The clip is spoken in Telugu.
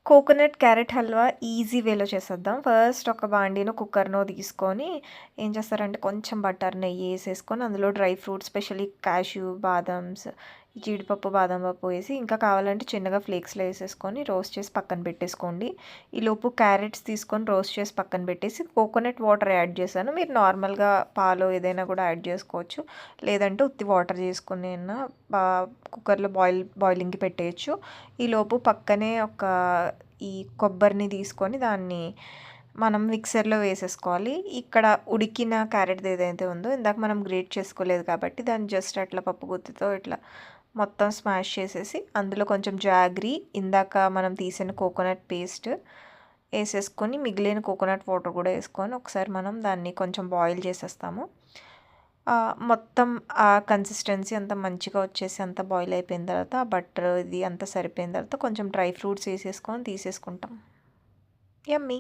కోకోనట్ క్యారెట్ హల్వా ఈజీ వేలో చేసేద్దాం. ఫస్ట్ ఒక బాండీనో, కుక్కర్‌నో తీసుకొని ఏం చేస్తారంటే కొంచెం బటర్, నెయ్యి ఏసేసుకొని అందులో డ్రై ఫ్రూట్స్ స్పెషల్లీ కాష్యూ, బాదామ్స్, జీడిపప్పు, బాదం పప్పు వేసి ఇంకా కావాలంటే చిన్నగా ఫ్లేక్స్‌లో ఏసేసుకొని రోస్ట్ చేసి పక్కన పెట్టేసుకోండి. ఈలోపు క్యారెట్స్ తీసుకొని రోస్ట్ చేసి పక్కన పెట్టేసి కోకోనట్ వాటర్ యాడ్ చేశాను. మీరు నార్మల్‌గా పాలు ఏదైనా కూడా యాడ్ చేసుకోవచ్చు. లేదంటే ఉత్తి వాటర్ చేసుకొని అయినా బా కుక్కర్‌లో బాయిలింగ్‌కి పెట్టేయొచ్చు. ఈలోపు పక్కనే ఈ కొబ్బరిని తీసుకొని దాన్ని మనం మిక్సర్‌లో వేసేసుకోవాలి. ఇక్కడ ఉడికిన క్యారెట్‌ది ఏదైతే ఉందో ఇందాక మనం గ్రేట్ చేసుకోలేదు కాబట్టి దాన్ని జస్ట్ అట్లా పప్పు గుత్తితో ఇట్లా మొత్తం స్మాష్ చేసేసి అందులో కొంచెం జాగరీ, ఇందాక మనం తీసిన కోకోనట్ పేస్ట్ ఏసేసుకొని మిగిలిన కోకోనట్ వాటర్ కూడా ఏసుకొని ఒకసారి మనం దాన్ని కొంచెం బాయిల్ చేసేస్తాము. మొత్తం ఆ కన్సిస్టెన్సీ అంతా మంచిగా వచ్చేసి అంతా బాయిల్ అయిపోయిన తర్వాత ఆ బటర్ ఇది అంతా సరిపోయిన తర్వాత కొంచెం డ్రై ఫ్రూట్స్ ఏసేసుకొని తీసేసుకుంటాం. యమ్మీ.